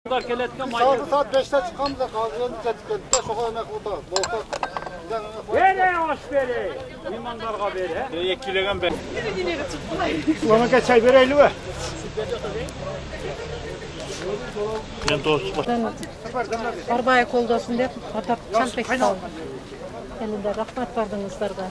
Saat 5'te çıkamız da kazıyorum tetikledik de şoka emek burada. Bolsa. Bere hoş bere. İmandarga bere. Yekileyen ben. Ona çay verelim mi? Ben dost. Arbaya koldosun dep atap çantek saldı. Elinde rahmat bardыңыздарга.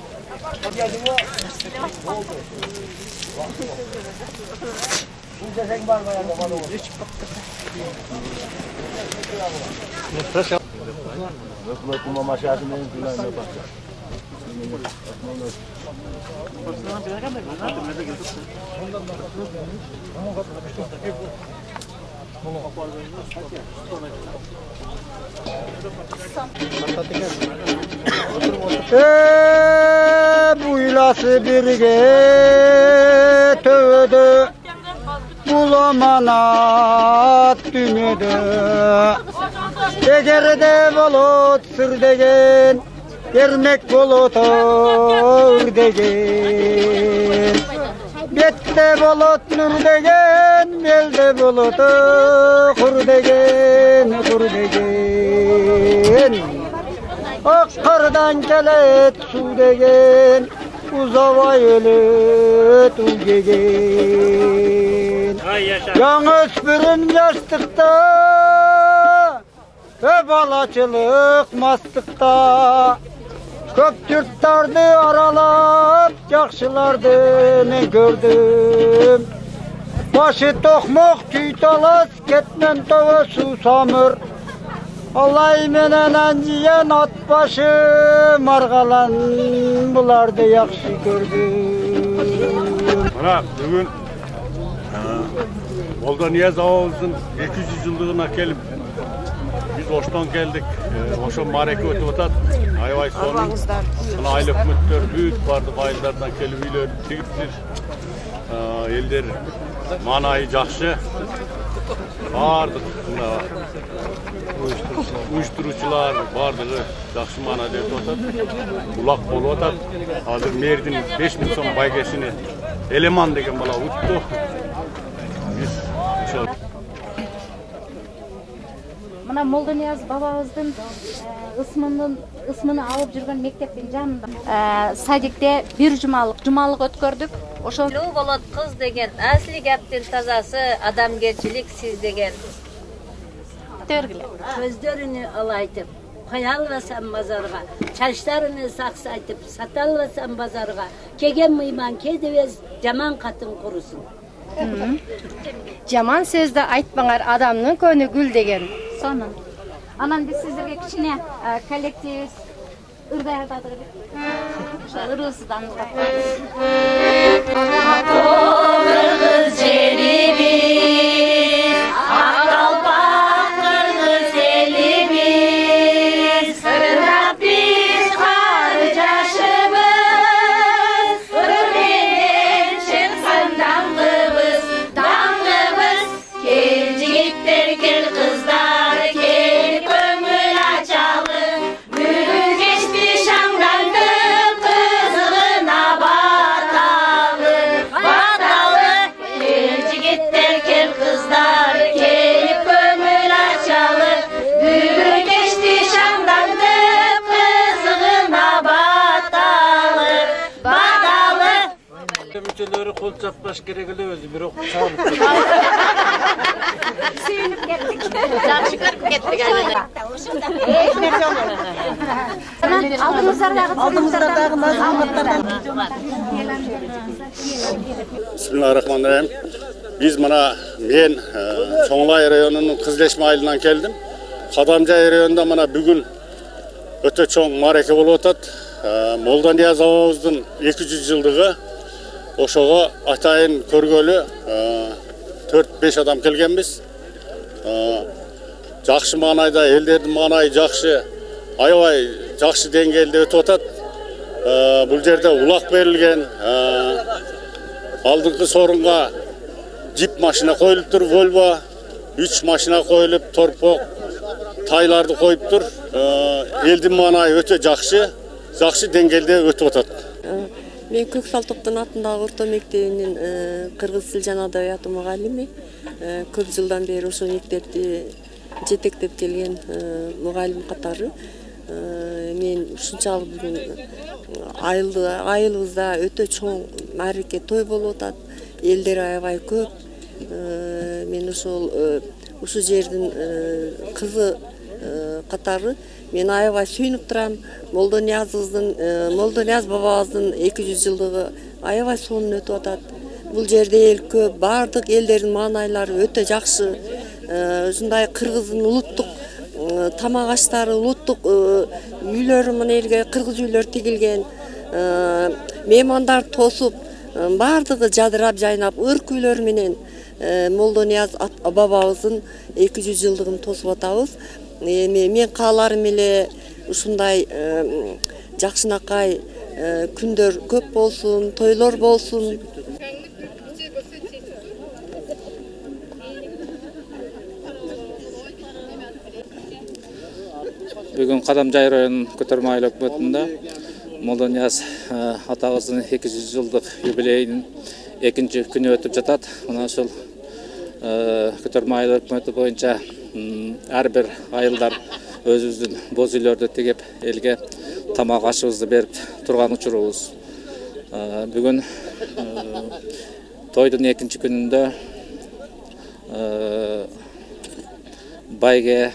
Buylası birge tövde bulamanat dünyede Egerde bulut sır degen Yermek bulut ağır degen Bette bulut nur degen Elde bulut kur degen kur degen Akkardan gelet su degen Uzava yelet ugegen Yalnız birin yaştıkta Ve balaçılık mastıkta Köp yurtlardı aralap Yakşılardı ne gördüm Başı tokmok tüy talas Ketmen tava su samır Allah'ı menen yiyen at başı margalan bulardı yakşı gördüm. Mana bugün Molda Niyaz Ağa'mızın 200 yıllığına kelip biz Oş'tan geldik. Oş'a mareke ötüp atat. Ayvay sonun aylık müttör büyük vardı bayıllardan kelimiyle tigittir. Elder manayı jakşı. Bardık. Uyuşturucular bardığı jakşı mana dep atat. Bulak bolup atat. Hazır merdin 5000 so'm baygesini eleman degen bala uttu. Biz Мына Молдонияз бабабыздын ысмыны алып жүргөн мектептин жанында садикте бир жумалык өткөрдүк. Ошол болот кыз деген асли гептин тазасы адамгерчилик сиз деген. Тергиле. Көздөрүнү алайтып, коялбасам базарга, чачтарыны саксайтып, саталбасам базарга, кеген мыйман кедебез жаман катын курусун. Жаман сөздү айтпаңар, адамдын көнү гүл деген. Сонун. Анан биз сиздерге кичине коллектив ырдайдадыр. Ошо ырысыздан müçeleri kol çatlaş gerekli özü bir okul çağırıp. Suyunup kettik. Жақсы көрүп кеттик алдыңыздардағы мазмұнаттардан. Bismillahirrahmanirrahim. Biz mana men Çoğlay rayonunun Kızleşme ayılından keldim. Kadamcay rayonunda mana bugün öte çoğun mareke bolup atat. Molda Niyaz Ağa'mыздın 200 yıldığı. Oşoğa atayın körgölü 4-5 adam kelgenmiz. Jakşı manayda elderдің manayı jakşı, aybay jakşı dengelde ötüp atat. Bul jerde ulak berilgen. Алдыңғы sorunga jip maşina koyulup tur, Volvo 3 maşina koyulup, torpok, taylardı koyup tur. Elдің manayı öte jakşı dengelde ötüp atat. Мен Көксалтоктун атындагы орто мектебинин кыргыз тил жана адабияты мугалими. Көп жылдан бери ошол мектепти жетектеп келген мугалим катары. Мен ушунчалык бүгүн айылыбызда өтө чоң маареке той болуп атат. Элдер аябай көп. Мен ушул жердин кызы катары мен аябай сүйүнүп турам. Молдонияз бабабыздын 200 жылдыгы аябай сонун өтүп атат. Бул жерде эл көп, бардык элдердин маанайлары өтө жакшы. Ушундай кыргыздын улуттук тамак аштары, улуттук үйлөрү менен кыргыз үйлөр тигилген. Меймандар тосуп, бардыгы жадырап жайнап, ыр күйлөр менен Молдонияз бабабыздын 200 жылдыгын тосуп атабыз. Мен кааларым эле ушундай жакшынакай күндөр көп болсун, тойлор болсун. Бүгүн Кадамжай районунун Көтөрмө айыл өкмөтүндө Молдонияз атабыздын 200 жылдык юбилейинин 2-күнү өтүп жатат. Мына ушул Көтөрмө айыл өкмөтү боюнча ар бир айылдар өзүбүздүн боз үйлөрдү тигип, элге тамак ашыбызды берип турган учурубуз. Бүгүн тойдун 2-күнүндө байге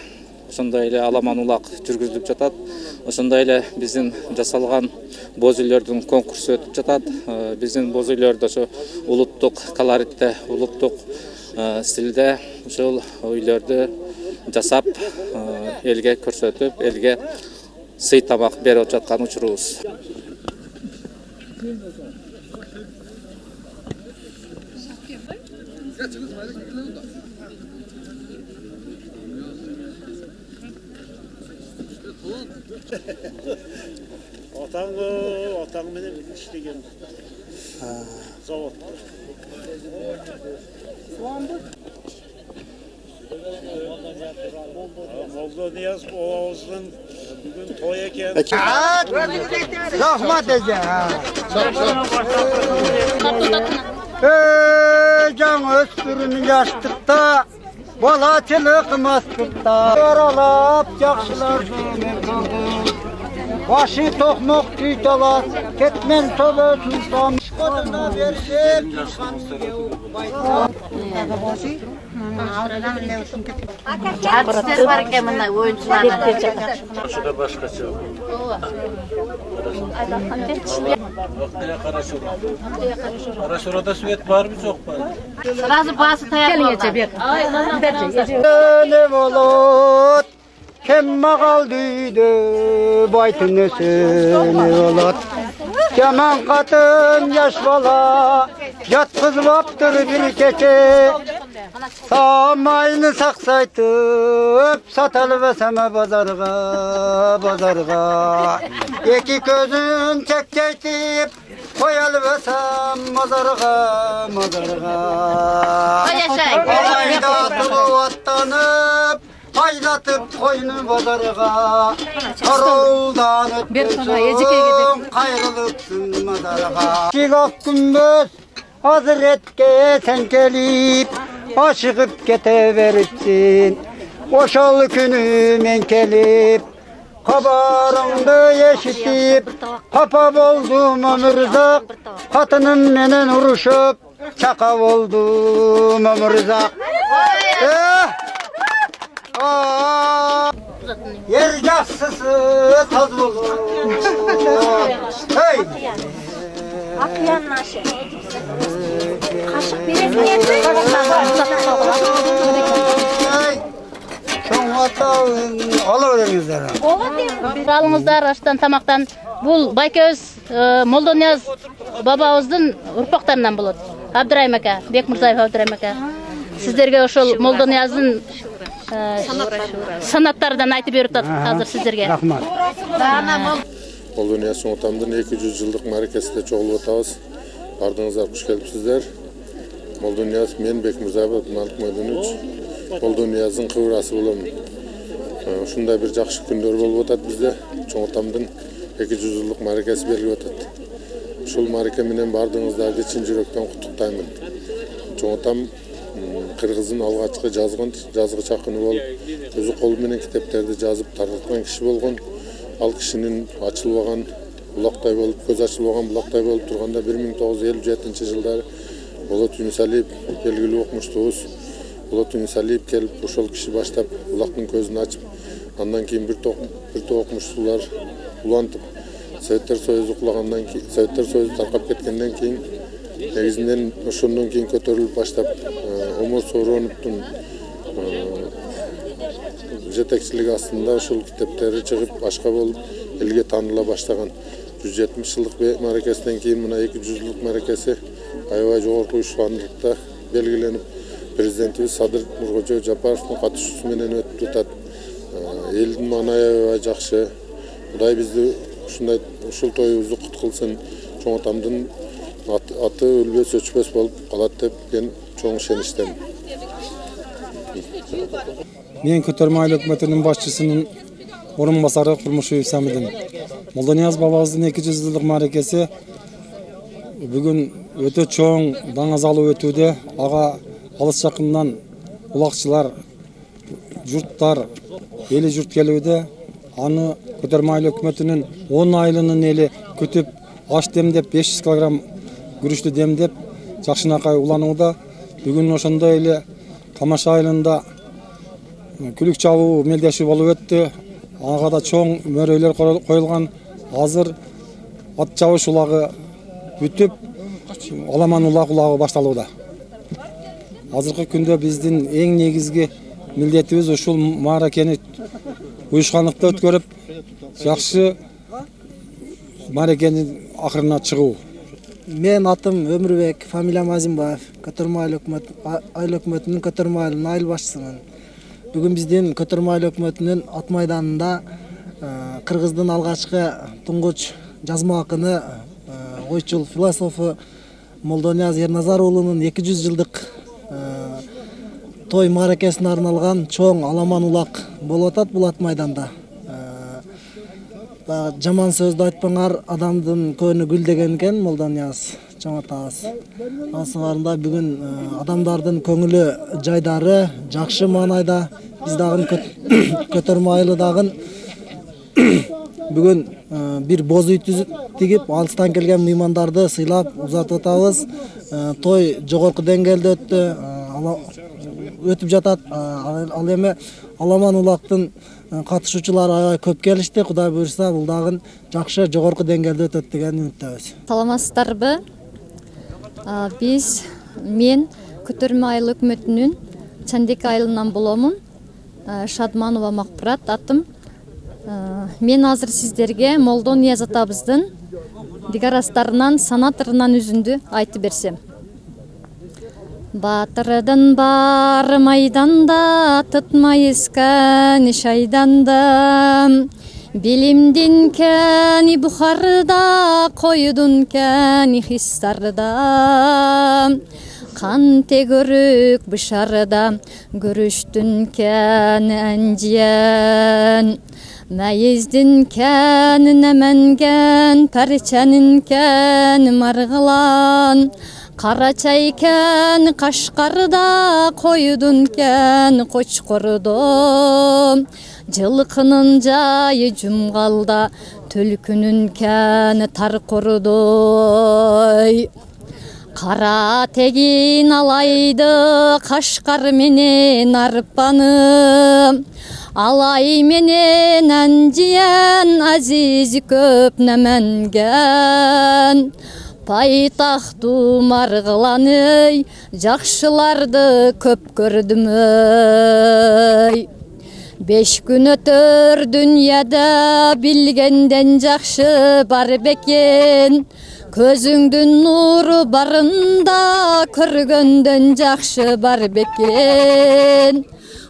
ошондой эле аламан улак жүргүзүлүп жатат. Ошондой эле биздин жасалган боз үйлөрдүн конкурсу өтүп жатат. Биздин боз үйлөрдө ошо улуттук колоритте, улуттук стилде ошол үйлөрдү жасап, элге көрсөтүп, элге сый тамак берип жаткан учурубуз. Атаң менен иштеген завод. Молдонияз бабабыздын бүгүн той экен. Рахмат эже. Жаңы өспүрүн жаштыкта, балачылык мастыкта, аралап жакшыларды мен кылдым. Başı tokmok tüytalas, ketmen tolu tutsam. Koduna versem, Artistler var ki bunlar oyuncular. Şurada başkaça. Karaşura'da süet var mı çok var? Sırası bası tayak Ne bulut, kemma kaldıydı, baytın ösünü olat. Yaman kadın yaş bala, yatkız vaptır bir keçe. Samayını saksaytıp, satalıveseme bazarga. İki gözün çekçeytip, koyalıvesem mazarga. Alayda tulu attanıp, haylatıp koyunu bazarga. Karoldan ötürsün, kayrılıpsın mazarga. Çıkak gümböz, Hazretke sen gelip, aşıkıp keteveripsin. Oşal günü men kelip, kabarımdı yeşitip, kapap oldum ömürzak. Katınım menen uruşup, çaka oldum ömürzak. Yer yassısı taz olur. Hey! Akıyan naşı. Kaşık birini Алыңыздар аштан тамактан. Бул байкебиз Молдонияз бабабыздын урпактарынан болот. Абдырайым ака, Бекмурзаев Абдырайым ака. Сиздерге ошол Молдонияздын санаттардан айтып берип атат азыр сиздерге. Рахмат. Молдонияз Чоңотамдын 200 жылдык мааракесинде чогулуп атабыз. Бардыңыздар куш келипсиздер. Молдонияз мен Бекмурзаев Мalik Мойдонович Молдонияздын кыбырасы болом. Ушундай бир жакшы күндөр болуп атат бизде. Чоңотамдын 200 жылдык мааракеси берилип атат. ушул маареке менен баардыгыңыздарды чын жүрөктөн куттуктаймын. Чоңотам Кыргыздын алгачкы жазгыч акыны болуп, өзү кол менен китептерди жазып тараткан киши болгон. Ал кишинин ачылбаган булактай болуп, көз ачылбаган булактай болуп турганда 1957-жылдары Болот Юнусалиев белгилүү окумуштуубуз Болот Юнусалиев келип ошол киши баштап булактын көзүн ачып, андан кийин бир топ окумуштуулар улантып, Советтер Союзу кулагандан кийин, Советтер Союзу таркап кеткенден кийин негизинен ошондон кийин көтөрүлүп баштап Омар Соороновдун жетекчилиги астында ушул китептери чыгып башка болуп элге тааныла баштаган. 170 жылдык мааракесинен кийин мына 200 жылдык мааракеси аябай жогорку уюшкандыкта белгиленип, президентибиз Садыр Нуркожо Жапаровдун катышуусу менен өтүп жатат. Элдин маанайы аябай жакшы. Кудай бизди ушул тоюбузду кут кылсын. Чоң атамдын аты өлбөс өчпөс болуп калат деп мен чоң ишеничтемин. Мен Көтөрмө айыл өкмөтүнүн башчысынын орун басары Курмушев Самидин. Молдонияз бабабыздын 200 жылдык мааракеси бүгүн өтө чоң даңазалуу өтүүдө. Ага алыс жакындан улакчылар, журттар, эли журт келүүдө. Аны Көтөрмө айыл өкмөтүнүн 10 айылынын эли күтүп, аш демдеп 500 кг күрүчтү демдеп жакшынакай уланууда. Бүгүн ошондой эле Камаш айылында күлүк чабуу мелдеши болуп өттү. Ага да чоң мөрөйлөр коюлган. Азыр ат чабыш улагы бүтүп, аламан улагы башталууда. Азыркы күндө биздин эң негизги милдетибиз ушул мааракени уюшкандыкта өткөрүп, жакшы мааракенин акырына чыгуу. Мен атым Өмүрбек, фамилиям Азимбаев. Көтөрмө айыл өкмөтүнүн Көтөрмө айылынын айыл башчысымын. Бүгүн биздин Көтөрмө айыл өкмөтүнүн ат майданында Кыргыздын алгачкы туңгуч жазма акыны, ойчул философу Молдонияз Ерназар уулунун 200 жылдык той мааракесине арналган чоң аламан улак болуп атат бул ат майданда. Жаман сөздү айтпаңар, адамдын көңүлү гүл деген экен Молдонияз чоң атабыз. Асыңарында бүгүн адамдардын көңүлү жайдары жакшы маанайда. Биз дагы Көтөрмө айылы дагы бүгүн бир боз үй тигип, алыстан келген мыймандарды сыйлап узатып атабыз. Той жогорку деңгээлде өтүп жатат. Ал эми аламан улактын катышуучулары аябай көп келишти. Кудай буйрса, бул дагы жакшы жогорку деңгээлде өтөт деген үмүттөбүз. Саламатсыздарбы? Мен Көтөрмө айыл өкмөтүнүн Чандек айылынан боломун. Шадманова Макпурат атым. Мен азыр сиздерге Молдонияз атабыздын дигарастарынан, санатырынан үзүндү айтып берсем. Батырдын бары майданда, тытмайыз кәни шайданда. Билимдин кәни бухарда, койдун кәни хистарда. Кан тегөрүк бышарда, көрүштүн кәни әнжиян. Мәйіздін кәні нәмәнген, пәрчәнін кәні марғылан. Карачай кәні Кашкарда, койдун кәні Кочкордо. Жылқының жайы Жумгалда, түлкүнүн кәні Таркордо. Кара тегин алайды, Кашкар менен арпаны. Алай менен әнжиян, азизи көп нәмәнген. Пайтахту марғыланы, жакшыларды көп көрдүм өй. 5 күн өтөр дүнияда, билгенден жакшы бар бекен. Көзүңдүн нуру барында, көргөндөн жакшы бар бекен.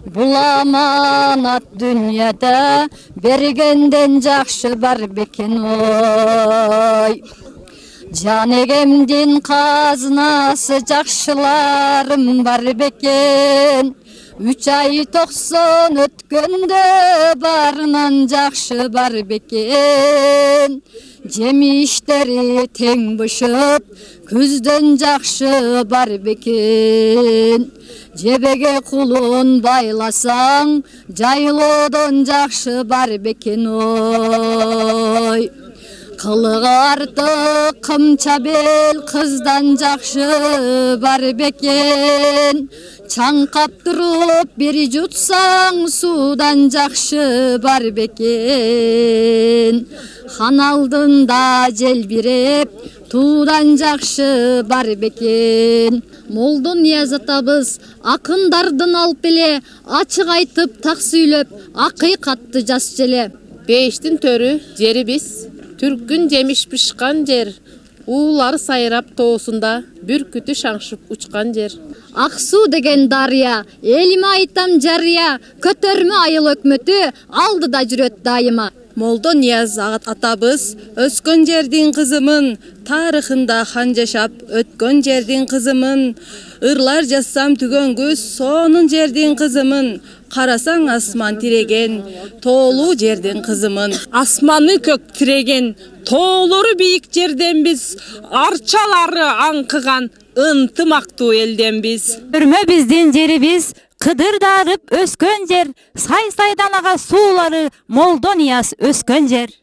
Бул аманат дүнияда, бергенден жакшы бар бекен ой. Жан эгемдин казынасы жакшыларым бар бекен. 3 ай 90 өткөндө барынан жакшы бар бекен. жемиштери тең бышып, күздөн жакшы бар бекен. Жебеге кулун байласаң, жайлоодон жакшы бар бекен ой. Кылыгы артык кымча бел кыздан жакшы бар бекен. Чаңкап туруп бери жутсаң, судан жакшы бар бекен. Хан алдында желбиреп, туудан жакшы бар бекен. Молдонияз атабыз акындардын алып эле, ачык айтып так сүйлөп, акыйкатты жазчу эле. Бештин төрү жери биз, түркүн жемиш пышкан жер, уулар сайрап тоосунда, бүркүтү шаңшып учкан жер. Аксу деген дария, элиме айтам жарыя, көтөрмө айыл өкмөтү алдыда жүрөт дайыма. Молдонияз атабыз өскөн жердин кызымын, тарыхында хан жашап өткөн жердин кызымын. Ырлар жазсам түгөн көз, сонун жердин кызымын. Карасаң асман тиреген, тоолуу жердин кызымын. Асманы көк тиреген, тоолору бийик жерден биз, арчалары аңкыган ынтымактуу элден биз. Өрмө биздин жерибиз, кыдырдарып өскөн жер, сай-сайдан ага суулары Молдонияз өскөн жер.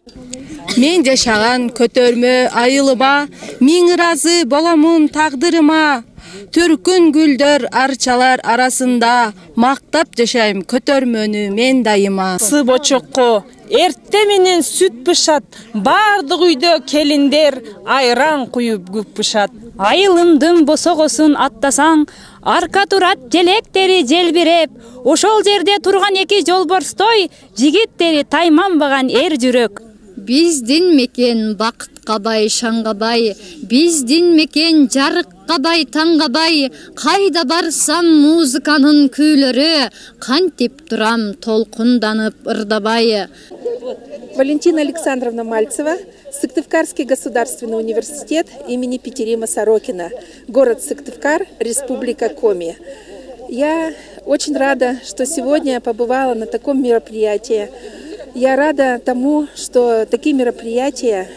Мен жашаган көтөрмө айылыма, миң ыраазы боломун тагдырыма. Түркүн гүлдөр арчалар арасында, мактап жашайм көтөрмөнү мен дайыма. Сыбочокко эрте менен сүт бышат, бардык үйдө келиндер айран куюп күп бышат. Айылымдын босогосун аттасаң, арка турат желектери желбиреп, ошол жерде турган эки жолборстой, жигиттери тайманбаган эр жүрөк. Биздин мекен бакытка бай, шаңга бай, биздин мекен жарыкка бай, таңга бай. Кайда барсам музыканын күйлөрү, кантип турам толкунданып ырдабай. Валентина Александровна Мальцева, Сыктывкарский государственный университет имени Петерима Сорокина, город Сыктывкар, Республика Коми. Я очень рада, что сегодня я побывала на таком мероприятии. Я рада тому, что такие мероприятия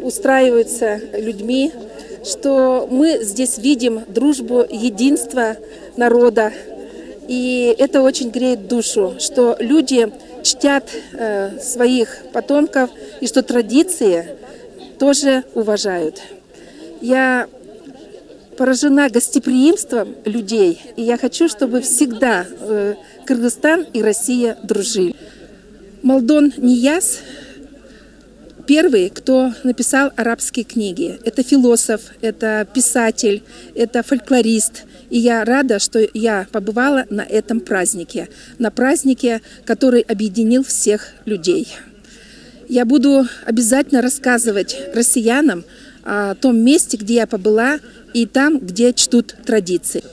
устраиваются людьми, что мы здесь видим дружбу, единство народа. И это очень греет душу, что люди чтят своих потомков и что традиции тоже уважают. Я поражена гостеприимством людей, и я хочу, чтобы всегда Кыргызстан и Россия дружили. Молдон Нияз первый, кто написал арабские книги. Это философ, это писатель, это фольклорист. И я рада, что я побывала на этом празднике, на празднике, который объединил всех людей. Я буду обязательно рассказывать россиянам о том месте, где я побыла, и там, где чтут традиции.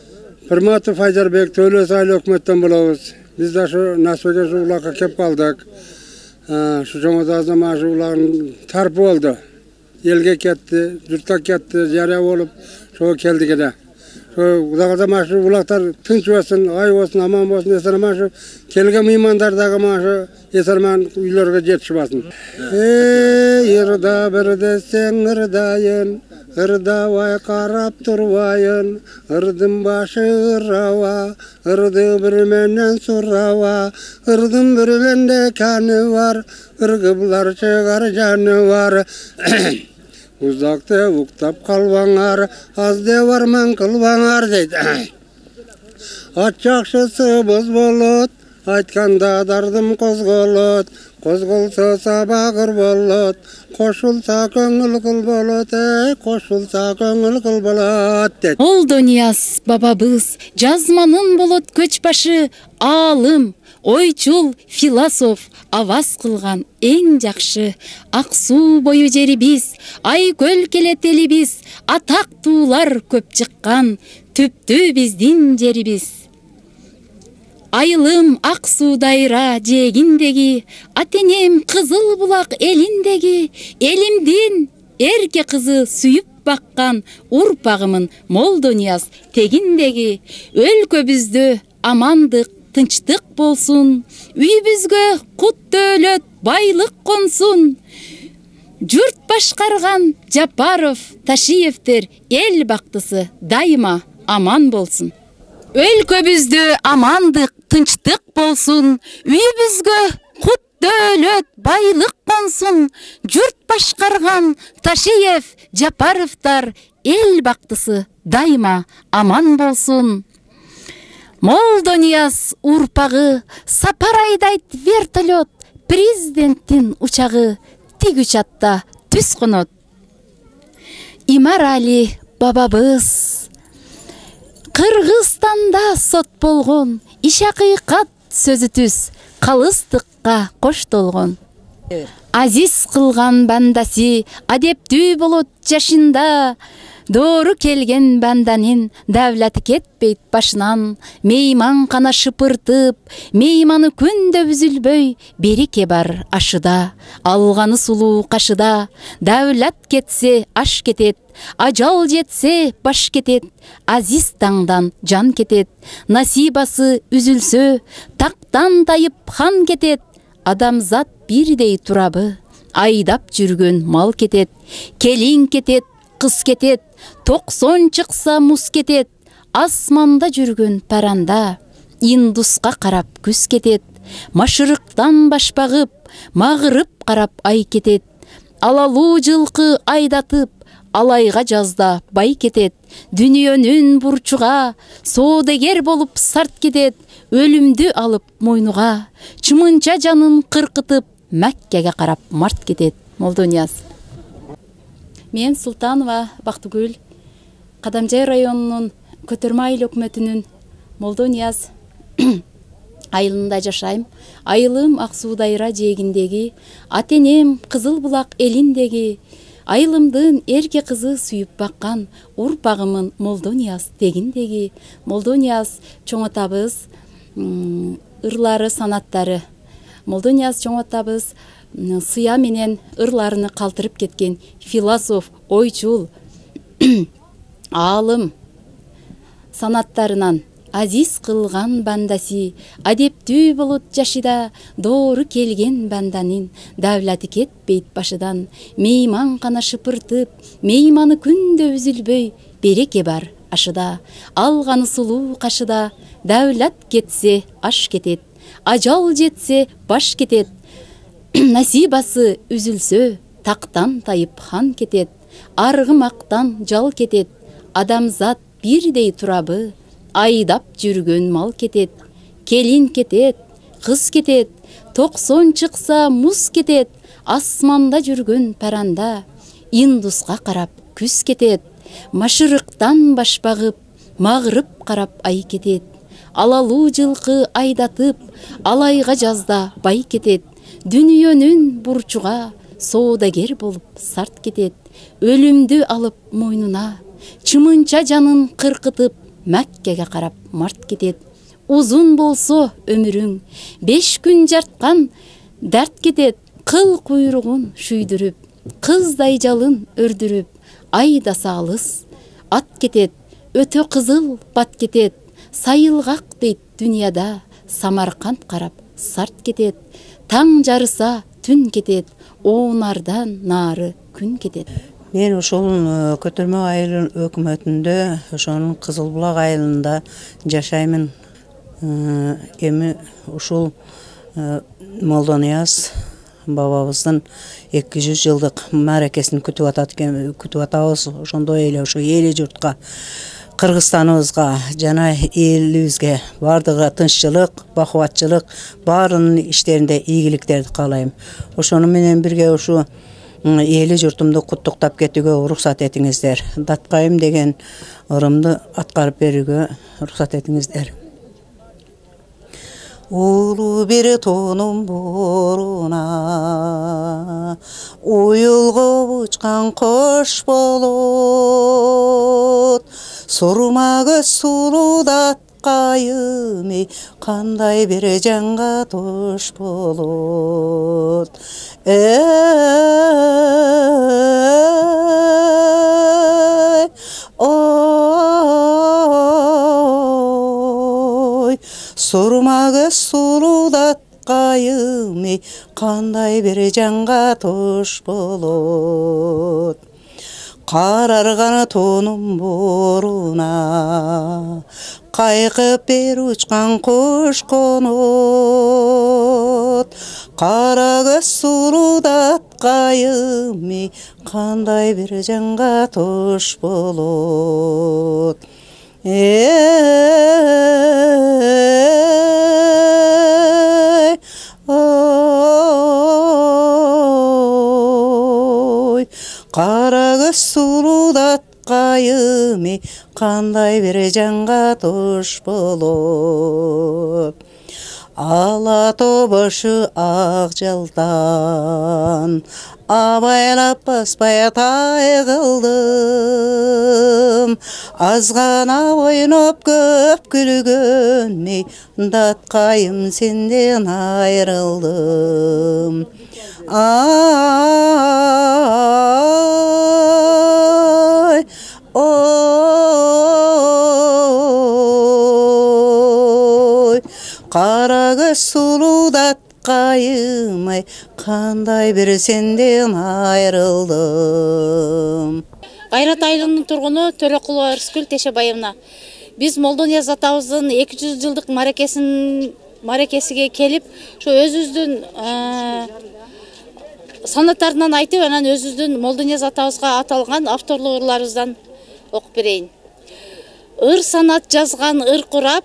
Hurmatli Fayzarbek, To'ylos ayli hukumatdan bo'lamiz. Biz de şu Nasib'e şu ulaka kep kaldık. Şu Cumhurbaşkanı maaşı ulanın tarpı oldu. Elge ketti, yurtta ketti, jarya olup şu keldik ede. Şu uzakta maaşı ulaklar tınç olsun, ay olsun, aman olsun, eser maaşı. Kelge mimandardaki maaşı eserman uylarga jetişip olsun. Yırda bir desen ırdayın. Irda vay karap turvayın, ırdım başı ırrava, ırdı bir menden surrava, ırdım bir mende kanı var, ırgıblar çıkar canı var. Uzakta uktap kalvanar, azde varman kılvanar deydi. Atçakşısı buz bulut, aytkanda dardım kozgolut, kozgolsa sabagır bulut. Koşulsa köngül kıl bolat, koşulsa köngül kıl bolat. Молдонияз бабабыз, жазманын болот көчбашы, алым, ойчул, философ, аваз кылган эң жакшы. Ак суу бою жерибиз, ай көл келетелибиз, атактуулар көп чыккан, түптүү биздин жерибиз. Айылым ак суу дайра жегиндеги, атенем кызыл булак элиндеги, элимдин эрке кызы сүйүп баккан урпагымын Молдонияз тегиндеги. Өлкөбүздө амандык, тынчтык болсун, үйүбүзгө кут дөөлөт, байлык консун. Жұрт башқарған Жапаров, Ташиевтер ел бақтысы дайыма аман болсын. Өлкөбүздө амандық, тынчтық болсын. Үйбізгі құт дөлөт, байлық қонсын. Жұрт башқарған Ташиев, Жапаровтар ел бақтысы дайыма аман болсын. Молдонияз урпағы сапар айдайт вертолет, президенттин учағы тиг учатта түс қонот. Имарали бабабыз Кыргызстанда сот болгон, иш акыйкат сөзү түз калыстыкка коштолгон. Азиз кылган бандасы адептүү болот жашында, доору келген банданын давлаты кетпейт башынан. Мейман кана шыпыртып, мейманы күндө үзүлбөй, береке бар ашыда. Алганы сулуу кашыда, давлат кетсе аш кетет, ажал жетсе баш кетет, азиз таңдан жан кетет. Насибасы үзүлсө, тактан тайып хан кетет, адамзат бирдей турабы, айдап жүргөн мал кетет. Келин кетет, кыз кетет, 90 чыкса муз кетет, асманда жүргөн паранда, Индуска карап күз кетет. Машырыктан баш багып, магырып карап ай кетет. Алалуу жылкы айдатып, алайга жазда бай кетет. Дүниөнүн бурчуга соодагер болуп сарт кетет. Өлүмдү алып мойнуга, чымынча жанын кыркытып, Мәккеге карап март кетет. Молдонияз. Мен Султанова Бактыгүл, Кадамжай районунун Көтөрмө айыл өкмөтүнүн Молдонияз айылында жашайм. Айылым Аксуу Дайра жээгиндеги, атенем Кызыл Булак элиндеги, айылымдын эрке кызы сүйүп баккан урпагымын Молдонияз дегиндеги. Молдонияз чоң атабыз ырлары, санаттары. Молдонияз чоң атабыз сыя менен ырларыны калтырып кеткен философ, ойчул, алым санаттарынан азиз кылган бандасы адептүү болот жашыда, доору келген банданын давлаты кетпейт башыдан. Мейман кана шыпыртып, мейманы күндө үзүлбөй, береке бар ашыда. Алганы сулуу кашыда, давлат кетсе аш кетет, ажал жетсе баш кетет. Насибасы үзүлсө, тактан тайып хан кетет. Аргымактан жал кетет, адамзат бирдей турабы, айдап жүргөн мал кетет. Келин кетет, кыз кетет, 90 чыкса муз кетет. Асманда жүргөн паранда, Индуска карап күз кетет. Машырыктан баш багып, магырып карап ай кетет. Алалуу жылкы айдатып, алайга жазда бай кетет. Дүниөнүн бурчуга соодагер болуп сарт кетет. Өлүмдү алып мойнуна, чымынча жанын кыркытып, Мәккеге карап март кетет. Узун болсо өмүрүң, 5 күн жарткан дарт кетет. Кыл куйругун шүйдүрүп, кыздай жалын өрдүрүп, айдаса алыс ат кетет. Өтө кызыл бат кетет. Сайылгак дейт дүйнөдө, Самарканд карап сарт кетет. Таң жарыса түн кетет, оонардан нары күн кетет. Мен ошол Көтөрмө айыл өкмөтүндө, ошонун Кызыл Булак айылында жашаймын. Эми ушул Молдонияз бабабыздын 200 жылдык мааракесин күтүп атабыз. Ошондой эле ошо эли журтка, Кыргызстаныбызга жана элибизге бардыгы тынччылык, бакубатчылык, баарынын иштеринде ийгиликтерди каалайм. Ошону менен бирге ушу эли журтумду куттуктап кетүүгө уруксат этиңиздер. Даткайым деген ырымды аткарып берүүгө уруксат этиңиздер. Улуу бир тоонун боруна уюлгуп учкан кош болот. Сурма көз сулуу даткайым, эй, кандай бир жанга тош болот. Ой, сурма көз сулуу атқайым ей, қандай бір жанға тош болот. Қарарған тоным боруна, қайқып бер ұчқан құш қонот. Қара көз сұлудат қайым ей, қандай бір жанға тош болот. Қара көз сұлудат қайым ей, қандай бір жанға тош болот. Ала тобышы ақ жалдан, абайлап баспай тай қылдым. Азғана ойнап көп күлгөн ей, датқайым сенден айрылдым. Ай, ой, қара көз сұлудат қайым ай, қандай бір сенден айрылдым. Қайрат айылының тұрғыны Төреқұлова Ырыскүл Тешебаевна. Біз Молдонияз атабыздың 200 жылдық маракесіге келіп, şu өзүздүн санаттарынан айтып, анан өзүздүн Молдонияз атабызга аталган авторлук ырларыбыздан окуп берейин. Ыр санат жазган ыр курап,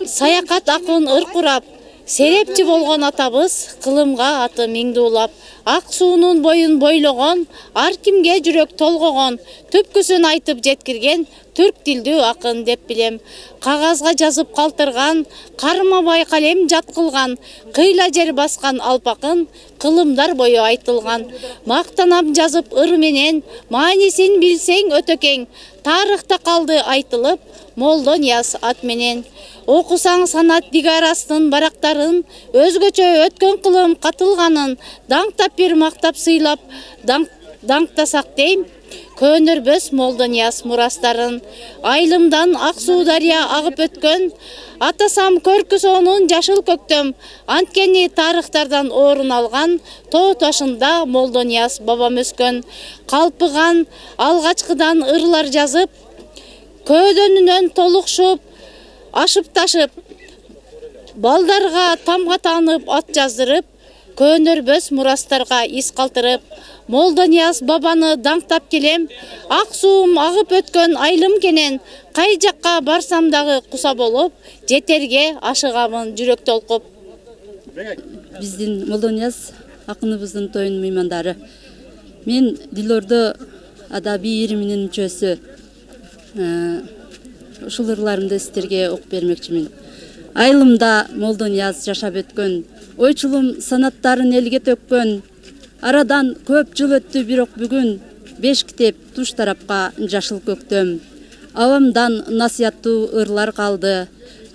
саякат акын ыр курап, серепчи болгон атабыз кылымга аты миңди улап, ак суунун боюн бойлогон, ар кимге жүрөк толгогон, түпкүсүн айтып жеткирген түрк тилдүү акын деп билем. Кагазга жазып калтырган, кармабай калем жат кылган, кыйла жер баскан алпакын кылымдар бою айтылган. Мактанам жазып ыр менен, маанисин билсең өтө кең, тарыхта калды айтылып, Молдонияз ат менен. Окусаң санат дигарастын барактарын, өзгөчө өткөн кылым катылганын, даңктап бир мактап сыйлап, даңктасак дейм, көнөрбөс Молдонияз мурастарын. Айылымдан ак суу дарыя агып өткөн, атасам көркүсөнүн жашыл көктөм, анткени тарыхтардан орун алган, тоо ташында Молдонияз бабам өскөн. Калпыган алгачкыдан ырлар жазып, көөдөнүнөн толукшуп, ашып ташып, балдарга тамга таанып ат жаздырып, көнөрбөс мурастарга из калтырып, Молдонияз бабаны даңктап келем, ак суум агып өткөн айылым кенен, кай жакка барсам дагы куса болуп, жетерге ашыгамын жүрөк толкуп. Биздин Молдонияз акыныбыздын тоюнун меймандары. Мен Дилордо адаби ириминин мүчөсү. Ушул ырларымды сиздерге окуп бермекчимин. Айылымда Молдонияз жашап өткөн, ойчулум санаттарын элге төккөн, арадан көп жыл өттү, бирок бүгүн 5 китеп туш тарапка жашыл көктөм. Авамдан насыяттуу ырлар калды,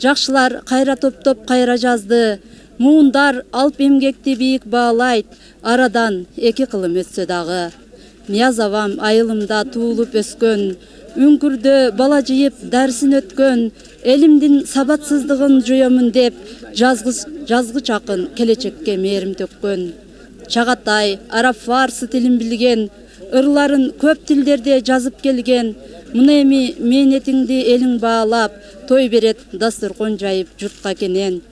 жакшылар кайра топтоп кайра жазды, муундар алп эмгекти бийик баалайт, арадан 2 кылым өтсө дагы. Нияз авам айылымда туулуп өскөн, үңкүрдө бала жыйып дәрсин өткөн, элимдин сабатсыздыгын жоёмун деп, жазгыч акын келечекке мээрим төккөн. Чагатай, араб фарсы тилин билген, ырларын көп тилдерде жазып келген, муну эми мээнетиңди элиң баалап, той берет дастуркон жайып журтка кенен.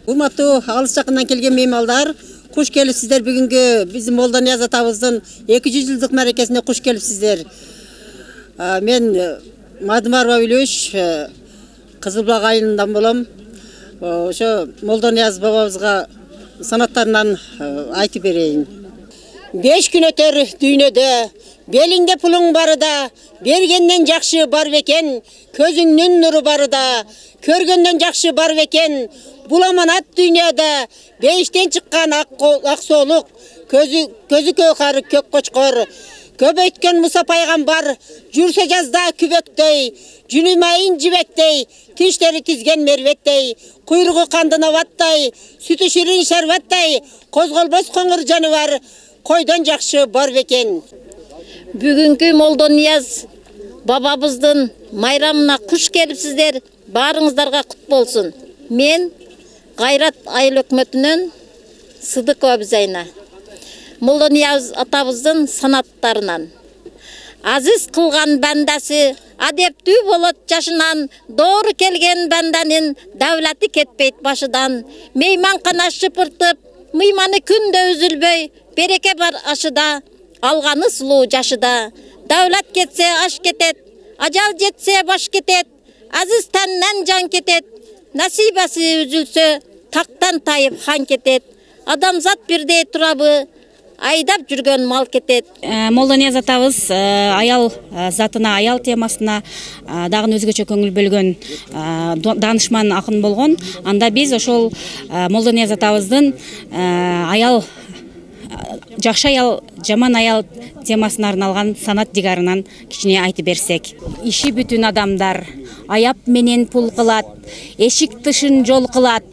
Урматтуу алыс жакындан келген меймандар, куш келипсиздер. Бүгүнкү биздин Молдонияз атабыздын 200 жылдык мерекесине куш келипсиздер. Мен Мадымарова Үлөш, Кызылбулак айылынан болом. Ошо Молдонияз бабабызга санаттарынан айтып берейин. 5 күн өтөр дүйнөдө, белиңде пулуң барыда, бергенден жакшы бар бекен, көзүңнүн нуру барыда, көргөндөн жакшы бар бекен, бул аманат дүйнөдө, бейиштен чыккан ак соолук, көзү көгары көк кочкор, көбөйткөн Муса пайгамбар, жүрсө жазда күбөктөй, жүнүмайын жибектей, тиштери тизген мерветтей, куйругу кандына ваттай, сүтү ширин шарбаттай, козголбос коңур жаныбар, койдон жакшы бар бекен. Бүгүнкү Молдонияз бабабыздын майрамына куш келипсиздер. Баарыңыздарга кут болсун. Мен Кайрат айыл өкмөтүнөн Сыдыкова Бизайна. Молдонияз атабыздын санаттарынан. Азиз кылган бандасы адептүү болот жашынан, doğru келген банданын давлаты кетпейт башыдан. Мейман кана шыпыртып, мыйманы күндө үзүлбөй, береке бар ашыда, алганы сулуу жашыда. Давлат кетсе аш кетет, ажал жетсе баш кетет, азиз тәннен жан кетет, насибасы үзүлсө, тактан тайып хан кетет. Адамзат бирдей турабы, айдап жүргөн мал кетет. Молдонияз атабыз аял затына, аял темасына дагы өзгөчө көңүл бөлгөн данышман акын болгон. Анда биз ошол Молдонияз атабыздын аял жакшы аял, жаман аял темасына арналган санат дигарынан кичине айтып берсек. Иши бүтүн адамдар аяп менен пул кылат, эшик тышын жол кылат,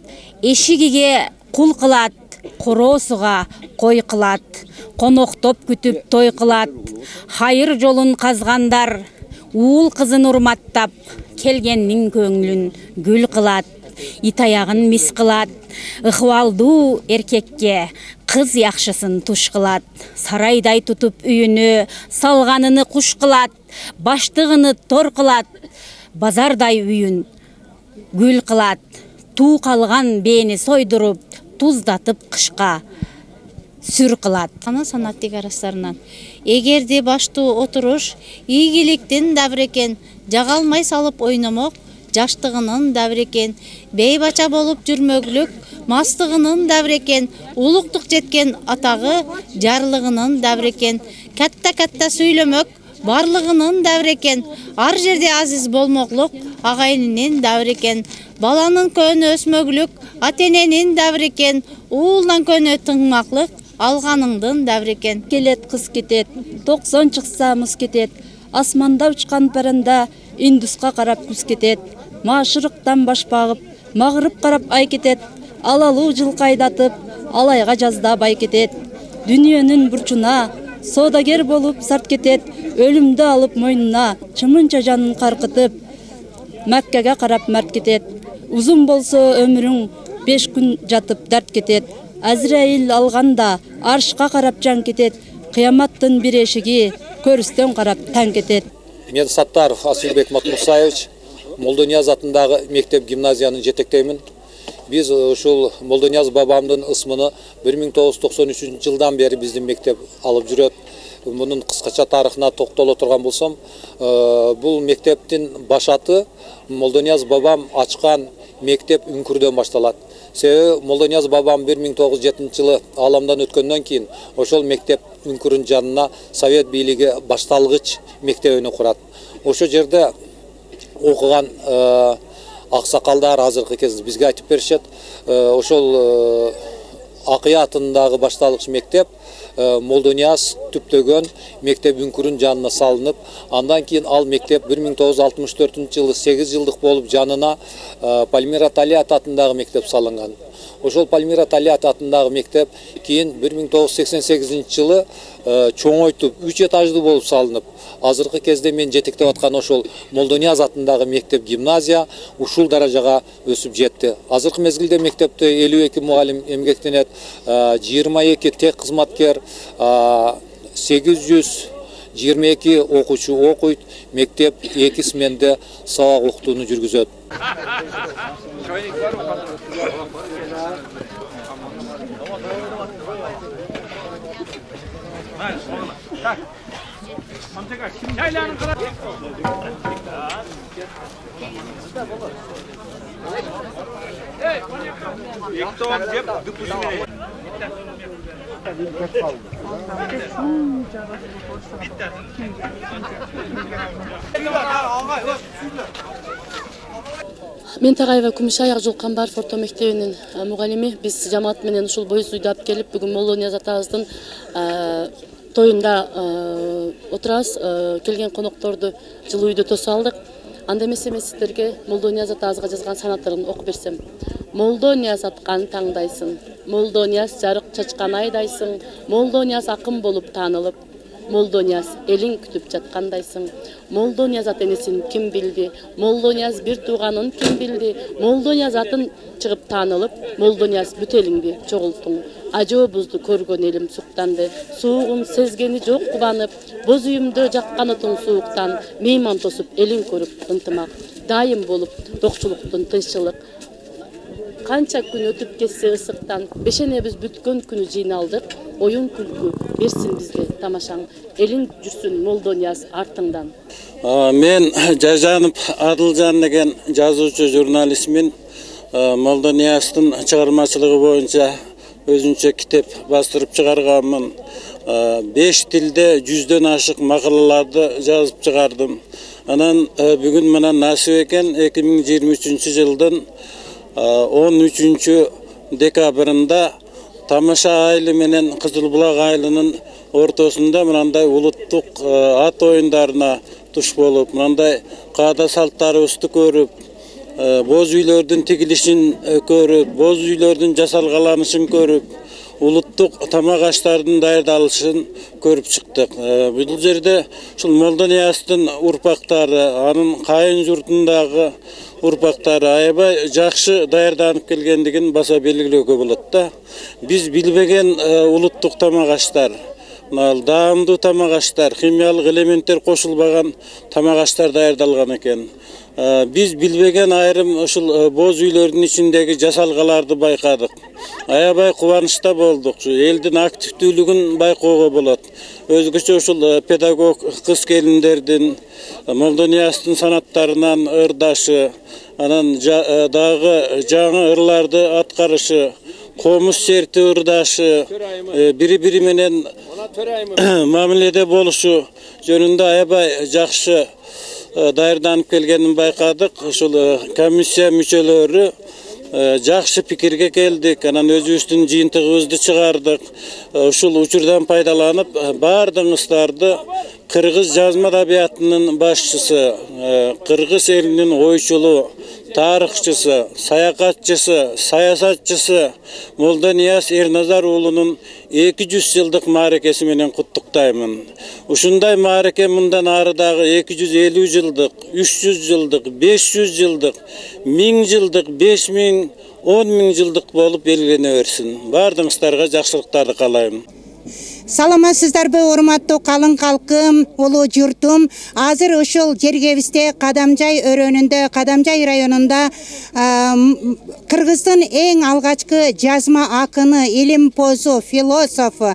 эшигиге кул кылат, короосуга кой кылат, коноктоп күтүп той кылат. Хайыр жолун казгандар уул кызын урматтап, келгендин көңүлүн гүл кылат. Ит аягын мис кылат, ыкыбалдуу эркекке кыз якшысын туш кылат. Сарайдай тутуп үйүнө салганыны куш кылат, баштыгыны тор кылат, базардай үйүн гүл кылат. Туу калган бээни сойдуруп, туздатып кышка сүр кылат. Ана санат дигарастарынан. Эгерде баштуу отуруш ийгиликтин дабыр экен, жагалмай салып ойномок жаштыгынын дабыр экен, бейбача болуп жүрмөглүк мастыгынын дабыр экен, улуктук жеткен атагы жарлыгынын дабыр экен, катта сүйлөмөк барлыгынын дабыр экен, ар жерде азиз болмоклук агайынынын дабыр экен, баланын көнө өсмөглүк ата-эненин дабыр экен, уулдан көнө тыңмаклык алганыңдын дабыр экен. Келет кыз кетет, 90 чыкса мыз кетет, асманда учкан паранда Индуска карап күз кетет, машырыктан баш багып, магырып карап ай кетет, алалуу жылкы айдатып, алайга жазда бай кетет. Дүниөнүн бурчуна соодагер болуп сарт кетет, өлүмдү алып мойнуна, чымынча жанын каркытып, Маккага карап март кетет. Узун болсо өмүрүң 5 күн жатып дарт кетет. Азраил алганда аршка карап жан кетет, кыяматтын бир эшиги көрүстөн карап таң кетет. Мен Саттаров Асылбек Матмусаевич, Молдонияз атындагы мектеп гимназиянын жетектеймин. Биз ушул Молдонияз бабамдын ысмыны 1993 жылдан бери биздин мектеп алып жүрөт. Мунун кыскача тарыхына токтоло турган болсом, бул мектептин башаты Молдонияз бабам ачкан мектеп Үңкүрдөн башталат. Себеби Молдонияз бабам 1907 жылы аламдан өткөндөн кийин ошол мектеп Үңкүрүн жанына Совет бийлиги башталгыч мектебин курат. Ошо жерде окуган аксакалдар азыркы кезде бизге айтып беришет. Ошол Акыя атындагы башталгыч мектеп Молдонияз түптөгөн мектеп Үңкүрүн жанына салынып, андан кийин ал мектеп 1964 жылы 8 жылдык болуп жанына Пальмира Талият атындагы мектеп салынган. Ошол Пальмира Талият атындагы мектеп кийин 1988 жылы чоңойтуп 3 этаждуу болуп салынып, азыркы кезде мен жетектеп аткан ошол Молдонияз атындагы мектеп гимназия ушул даражага өсүп жетти. Азыркы мезгилде мектепте 52 мугалим эмгектенет, 22 тек кызматкер, 822 окуучу окуйт. Мектеп 2 сменде сабак окутууну жүргүзөт. Мен Тагайева Күмүшаяк Жолкамбаров орто мектебинин мугалими. Биз жамаат менен ушул бой суйдап келип, бүгүн Молдонияз атабыздын тоюнда отурабыз. Келген конокторду жылуу үйдө тосуп алдык. Анда эмесе мен сиздерге Молдонияз атабызга жазган санаттарын окуп берсем. Молдонияз аткан таңдайсың, Молдонияз жарык чачкан айдайсың, Молдонияз акын болуп таанылып, Молдонияз элин күтүп жаткандайсың. Молдонияз ат энесин ким билди? Молдонияз бир тууганын ким билди? Молдонияз атын чыгып таанылып, Молдонияз бүт элиңди чогулттуң. Ажообузду көргөн элим суктанды. Суугун сезгени жок кубанып, боз үйүмдө жакканытың сууктан, мейман тосуп элин көрүп ынтымак. Дайым болуп токчулуктун тынччылык. Канча күн өтүп кетсе ысыктан, бешенебиз бүткөн күнү жыйналдык. Оюн күлкү берсин бизге тамашаң. Элиң жүрсүн Молдонияз артыңдан. Мен Жайжанов Адылжан деген жазуучу журналистмин. Молдонияздын чыгармачылыгы боюнча өзүнчө китеп бастырып чыгарганмын. 5 тилде 100дөн ашык макалаларды жазып чыгардым. Анан бүгүн мына насип экен 2023 жылдын 13 декабрында Тамаша айылы менен Кызылбулак айылынын ортосунда мынандай улуттук ат оюндарына туш болуп, мынандай каада салттарыбызды көрүп, боз үйлөрдүн тигилишин көрүп, боз үйлөрдүн жасалгаланышын көрүп, улуттук тамак аштардын даярдалышын көрүп чыктык. Бул жерде ушул Молдонияздын урпактары, анын кайын журтундагы урпактары аябай жакшы даярданып келгендигин баса белгилөөгө болот да. Биз билбеген улуттук тамак аштар, даамдуу тамак аштар, химиялык элементтер кошулбаган тамак аштар даярдалган экен. Биз билбеген айрым ушул боз үйлөрдүн ичиндеги жасалгаларды байкадык. Аябай кубанычта болдук. Элдин активдүүлүгүн байкоого болот. Өзгөчө ушул педагог кыз келиндердин Молдонияздын санаттарынан ырдашы, анан дагы жаңы ырларды аткарышы, комуз серти ырдашы, бири-бири менен мамиледе болушу жөнүндө аябай жакшы даярданып келгенин байкадык. Ушул комиссия мүчөлөрү жакшы пикирге келдик. Анан өзүбүздүн жыйынтыгыбызды чыгардык. Ушул учурдан пайдаланып баардыгыңыздарды кыргыз жазма адабиятынын башчысы, кыргыз элинин ойчулу, тарыхчысы, саякатчысы, саясатчысы Молдонияз Эрназар уулунун 200 жылдык мааракеси менен куттуктаймын. Ушундай маараке мындан ары дагы 250 жылдык, 300 жылдык, 500 жылдык, 1000 жылдык, 5000, 10.000 жылдык болуп белгилене берсин. Баардыгыңыздарга жакшылыктарды каалайм. Саламатсыздарбы, урматтуу калың калкым, улуу журтум. Азыр ушул жергебизде Кадамжай өрөөнүндө, Кадамжай районунда Кыргыздын эң алгачкы жазма акыны, илимпозу, философу,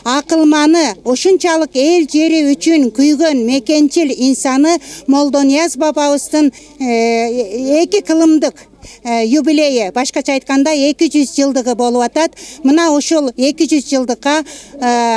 акылманы, ушунчалык эл жери үчүн күйгөн мекенчил инсаны Молдонияз бабабыздын 2 кылымдык юбилейи, башкача айтканда 200 жылдыгы болуп атат. Мына ушул 200 жылдыкка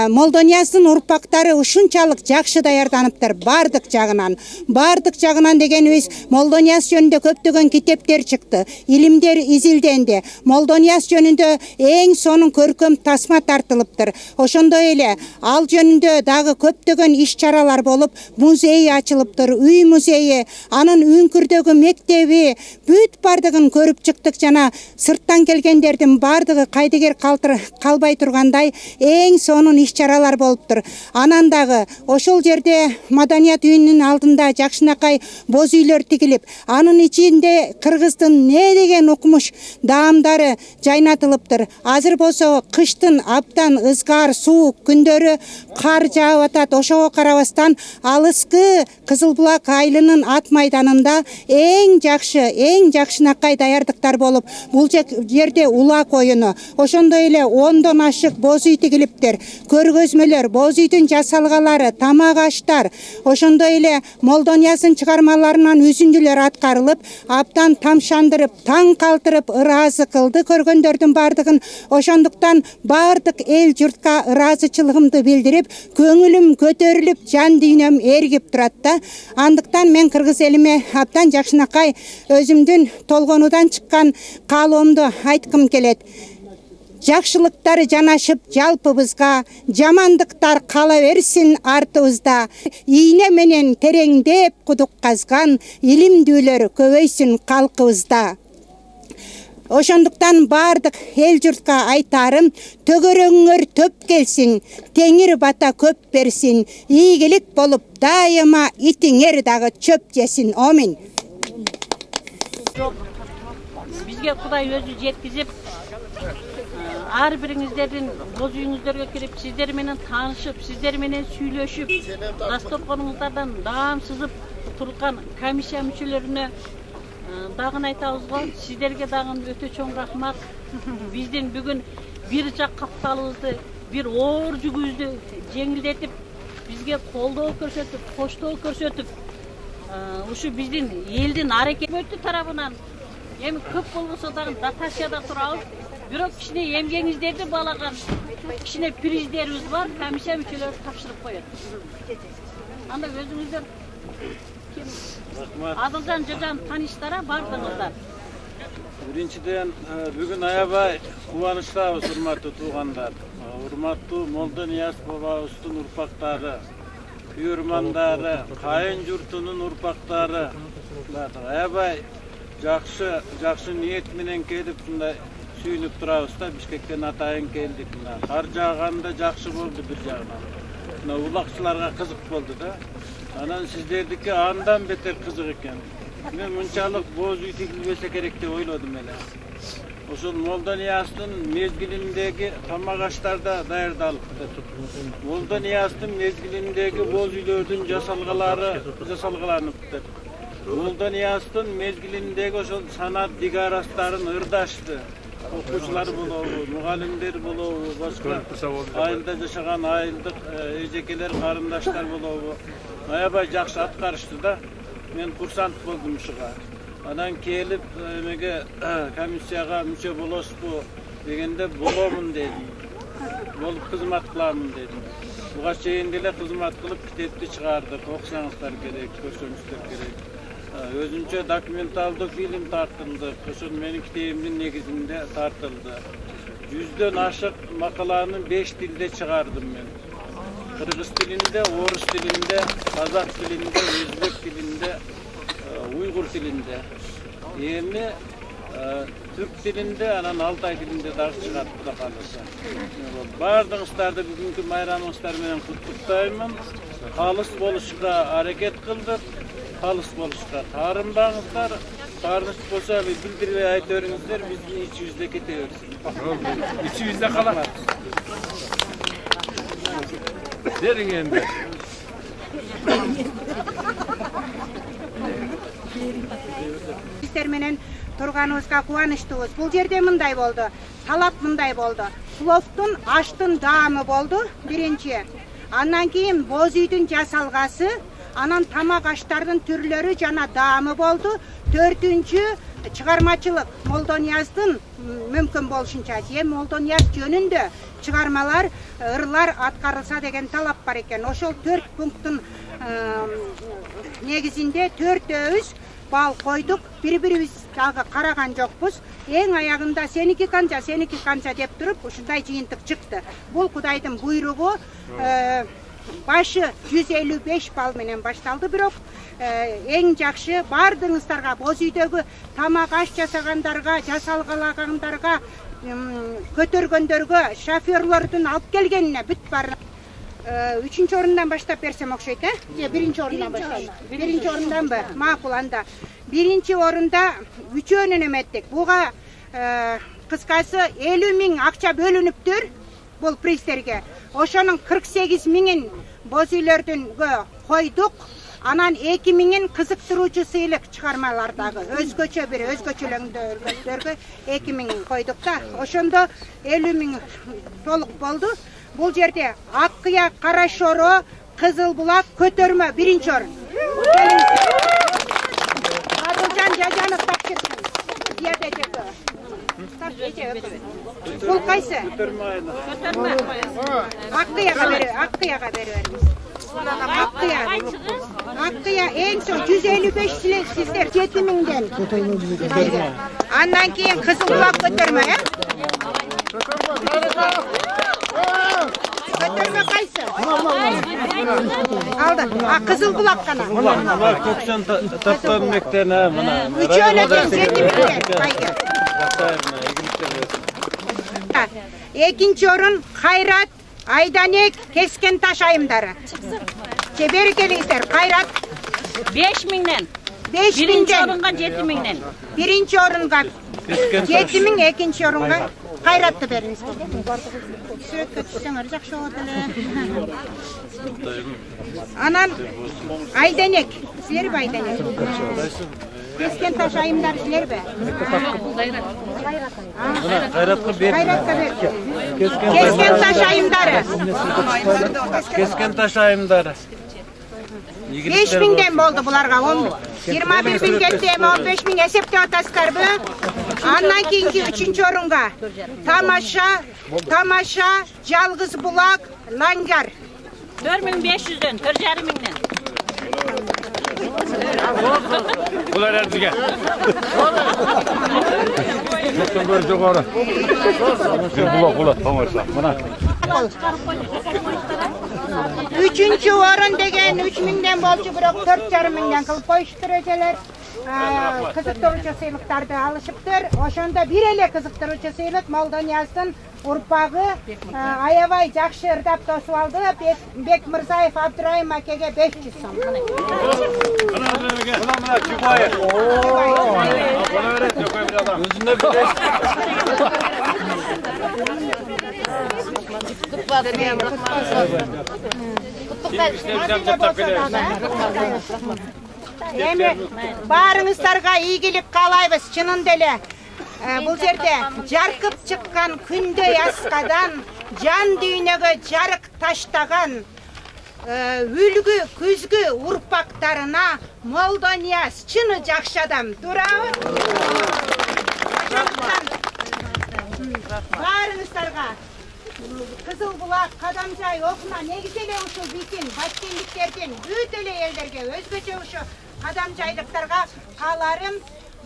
Молдонияздын урпактары ушунчалык жакшы даярданыптыр бардык жагынан. Бардык жагынан дегенибиз Молдонияз жөнүндө көптөгөн китептер чыкты, илимдер изилденди. Молдонияз жөнүндө эң сонун көркөм тасма тартылыптыр. Ошондой эле ал жөнүндө дагы көптөгөн иш-чаралар болуп, музей ачылыптыр, үй музейи, анын үңкүрдөгү мектеби, бүт бардыгын көрүп чыктык. Жана сырттан келгендердин бардыгы кайдыгер калбай тургандай эң сонун иш-чаралар болуптур. Анан дагы ошол жерде маданият үйүнүн алдында жакшынакай боз үйлөр тигилип, анын ичинде кыргыздын не деген укмуш даамдары жайнатылыптыр. Азыр болсо кыштын абдан ызгар суук күндөрү кар жаап атат. Ошого карабастан алыскы Кызылбулак айылынын ат майданында эң жакшынакай даярдыктар болуп, бул жерде улак оюну, ошондой эле 10дон ашык боз үй тигилиптир, көргөзмөлөр, боз үйдүн жасалгалары, тамак аштар, ошондой эле Молдонияздын чыгармаларынан үзүндүлөр аткарылып, абдан тамшандырып, таң калтырып, ыраазы кылды көргөндөрдүн бардыгын. Ошондуктан бардык эл журтка ыраазычылыгымды билдирип, көңүлүм көтөрүлүп, жан дүйнөм эргип турат да. Андыктан мен кыргыз элиме абдан жакшынакай өзүмдүн толгонудан чыккан каалоомду айткым келет. Жакшылыктар жанашып жалпыбызга, жамандыктар кала берсин артыбызда. Ийне менен тереңдеп кудук казган илимдүүлөр көбөйсүн калкыбызда. Ошондуктан бардык эл журтка айтарым, төгөрөңөр төп келсин, теңир бата көп берсин, ийгилик болуп дайыма итиңер дагы чөп жесин. Амин. Бизге Кудай өзү жеткизип, ар бириңиздердин боз үйүңүздөргө кирип, сиздер менен таанышып, сиздер менен сүйлөшүп, дасторконуңуздардан даам сызып турган комиссия мүчөлөрүнө дагы айтабыз го. Сиздерге дагы өтө чоң рахмат. Биздин бүгүн бир жак капталыбызды, бир оор жүгүбүздү жеңилдетип, бизге колдоо көрсөтүп, коштоо көрсөтүп, ушу биздин элдин аракети тарабынан эми көп болбосо дагы дотацияда турабыз. Бирок кичине эмгегиңиздерди баалаган кичине приздерибиз бар, комиссия мүчөлөрү тапшырып коет. Анда өзүңүздөр Адылжан Жажан таныштара бардыңыздар. Биринчиден бүгүн аябай кубанычтабыз, урматтуу туугандар. Урматтуу Молдонияз бабабыздын урпактары, күйөрмандары, кайын журтунун урпактары аябай жакшы ниет менен келип мындай сүйүнүп турабыз да. Бишкектен атайын келдик. Кар жааганда жакшы болду бир жагынан. Мына улакчыларга кызык болду да. Анан сиздердики андан бетер кызык экен. Мен мынчалык боз үй тигилбесе керек деп ойлодум эле. Ошол Молдонияздын мезгилиндеги тамак аштарда даярдалып, Молдонияздын мезгилиндеги боз үйлөрдүн жасалгаланып, Молдонияздын мезгилиндеги ошол санат дигарастарын ырдашты. Окуучулар болобу, мугалимдер болобу, башка айылда жашаган айылдык эжекелер, карындаштар болобу, аябай жакшы аткарышты да. Мен курсант болдум ушуга. Анан келип эмеге комиссияга мүчө болосузбу дегенде боломун дедим. Болуп кызмат кыламын дедим. Буга чейин деле кызмат кылып китепти чыгардык. Окусаңыздар керек, көрсөңүздөр керек. Өзүнчө документалдуу фильм тартылды. Ошол менин китебимдин негизинде тартылды. 100дөн ашык макаланы 5 тилде чыгардым мен. Кыргыз тилинде, орус тилинде, казак тилинде, өзбек тилинде, уйгур тилинде. Эми түрк тилинде, анан алтай тилинде дагы чыгат, Кудай кааласа. Бардыгыңыздарды бүгүнкү майрамыңыздар менен куттуктаймын. Калыс болушка аракет кылдык. Калыс болушка таарынбаңыздар. Таарыныч болсо билдирбей айта бериңиздер, биздин ичибизде кете берсин. Ичибизде калат. Бериң энди. Сиздер менен турганыбызга кубанычтуубуз. Бул жерде мындай болду. Талап мындай болду. Пловдун, аштын даамы болду, биринчи. Андан кийин боз үйдүн жасалгасы, анан тамак аштардын түрлөрү жана даамы болду. Төртүнчү чыгармачылык. Молдонияздын мүмкүн болушунча Молдонияз жөнүндө чыгармалар, ырлар аткарылса деген талап бар экен. Ошол 4 пункттун негизинде 4-өбүз бал койдук. Бири-бирибиз дагы караган жокпуз. Эң аягында сеники канча деп туруп ушундай жыйынтык чыкты. Бул Кудайдын буйругу. Башы 155 бал менен башталды, бирок эң жакшы бардыгыңыздарга, боз үйдөгү тамак аш жасагандарга, жасалгалагандарга, көтөргөндөргө, шофёрлордун алып келгенине бүт бар. 3-чү орундан баштап берсем окшойт, Биринчи орундан баштайт. Биринчи орунданбы? Макул анда. Биринчи орунда 3-өөнүн эметтик. Буга кыскасы 50 000 акча бөлүнүптүр бул приздерге. Ошонун 48 000-ин боз үйлөрдүнгө койдук. Анан 2 000-ин кызыктыруучу сыйлык чыгармалардагы өзгөчө бир өзгөчөлөңдөргө 2 000 койдук да. Ошондо 50 000 толук болду. Бул жерде Аккыя, Кара Шоро, Кызыл Булак, Көтөрмө биринчи орун. Адылжан Жажанов тапшырсын. Бул кайсы? Көтөрмө. Аккыяга беребиз. Аккыя эң son 155 сиздер 7 000ден. Андан кийин Кызыл Булак Көтөрмө, Көтөрмө кайсы? Алды. Кызыл Булак кана. Булак 90 таптан мектен мына. Үчөөнө 7 000ден. Экинчи орун Кайрат, Айданек, Kesken Taş айымдары. Чебер келиңиздер. Кайрат 5000'den. 5000'den. Birinci orunga 7000'den. Birinci orunga 7000, экинчи орунга Кайратты бериңиз. Сүрөткө түшсөңөр жакшы болот эле. Анан Айданек, силерби Айданек? Kesken Taş айымдары силерби? Kayratqa ber. Kayratqa ber. Kesken Taş ayımdары. Kesken Taş ayımdары. 5000'den boldu bularga. 21.000 ketdi, 15.000 esepte ataskarby. Andan keyinki 3-cü orunga Tamaşa, Жалгыз Булак, Langar. 4500'den, 4.500'den. Bular erdiga. Lütfen böyle yukarı. Bulak, Tamaşa. Buna. 3-cü orun degen 3000'den bolçu, biroq 4.500'den kılıp koyuştur öceler. Kızıktırıcı sıylıktardı alışıptır. Oşonda bir ele kızıktırıcı sıylık Молдонияздын urpağı Аябай жакшы ырдап тосуп алды. Бек Мырзаев Абдырайым акеге 500 сом. Эми баарыңыздарга ийгилик каалайбыз, чынында эле. Бул жерде жаркып чыккан күндөй аскадан жан дүйнөгө жарык таштаган үлгү күзгү урпактарына Молдонияз чыны жакшы адам. Туурабы? Баарыңыздарга Кызыл Булак, Кадамжай, Окуна негизи эле ушул биздин башкендиктердин бүт эле элдерге өзгөчө ушу Кадамжайлыктарга кааларым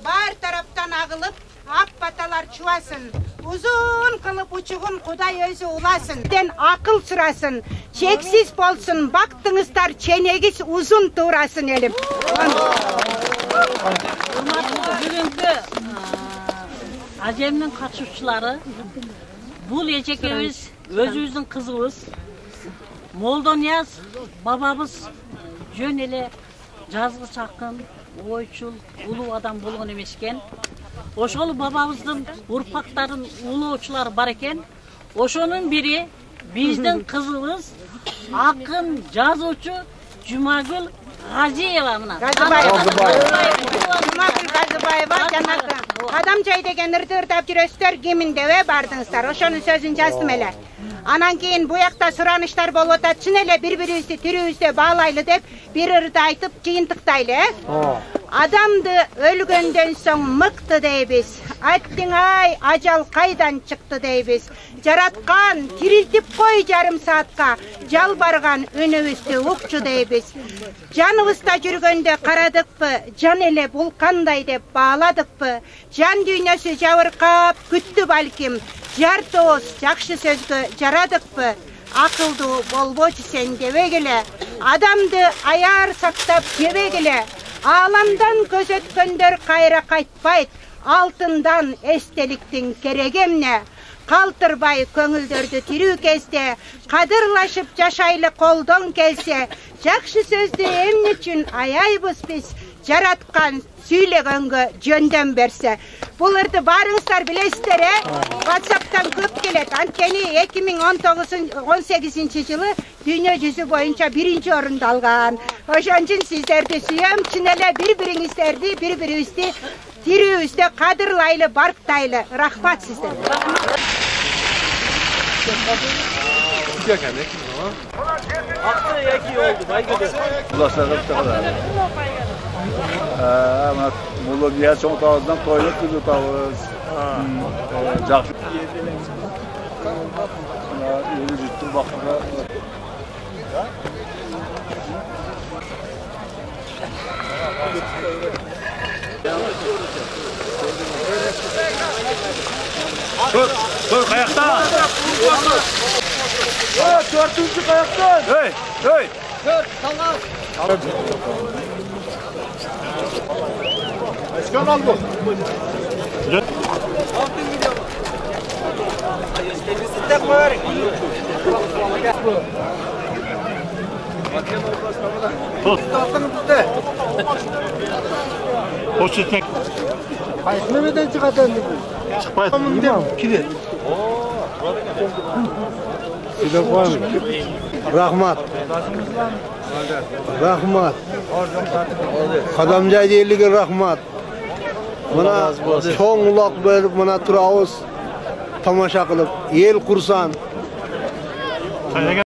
бар тараптан агылып ак баталар чубасын. Uzun kılıp uçuğun Kuday özü ulasın. Akıl sırasın, çeksiz bolsun, baktığınızlar çenegiz uzun tuğrasın elim. Bugünkü Acem'nin katılışçıları, bu ecekemiz özümüzün kızımız, Молдонияз babamız жөн эле жазгы чакын, ойчул, улуу адам болгон эмескен. Ошол babamыздын урпактарын улоочулар бар экен. Ошонун бири биздин кызыбыз акын, жазуучу Жумагүл Газиева мына. Жумагүл Газибаева жанагы Кадамжай деген ырды ырдап жүрөсүздөр, киминдебе бардыңыздар. Ошонун сөзүн жаздым эле. Анан кийин буякта сураныштар болуп атат. Чын эле бири-бирибизди тирүүбүздө баалайлы деп бир ырды айтып жыйынтыктайлы, Адамды өлгөндөн соң мыкты дейбиз. Айттың ай, ажал кайдан чыкты дейбиз. Жараткан тирилтип кой жарым саатка, жалбарган үнүбүздү укчу дейбиз. Жаныбызда жүргөндө карадыкпы, жан эле бул кандай деп бааладыкпы? Жан дүйнөсү жабыркап күттү балким. Жар тоос жакшы сөзгө жарадыкпы? Акылдуу болбочу сен дебегиле. Адамды аяр сактап жебегиле. Аламдан көз өткөндөр кайра кайтпайт. Алтындан эстеликтин кереги эмне? Калтырбай көңүлдөрдү тирүү кезде, кадырлашып жашайлы колдон келсе, жакшы сөздү эмне үчүн аяйбыз биз? Жараткан сүйлөгөнгө жөндөн берсе. Бул ырды баарыңыздар билесиздер, WhatsApp'тан көп келет. Анткени 2018 жылы дүйнө жүзү боюнча 1-чи орунду алган. Ошон үчүн сиздерди сүйөм, чын эле бири-бириңиздерди, бири-бирибизди тирүүбүздө кадырлайлы, барктайлы. Рахмат сиздерге. Aklı yeki oldu, baygıdı. Ulaşlarım çıkar. Молдонияз чоң табыздан тойлық күзі табыз. Жақшы. Елі жеттім бақыға. Той қаяқта. Төртінші қаяқтан. Өй. Eşkan al bu. Koçetek. Nereden çıkartın? Çıkmaydı. Kide. Rahmat. Rahmat. Qadamjoy deyiligi rahmat. Mana cho'ng uloq berib mana turamiz tomosha qilib, el qursan.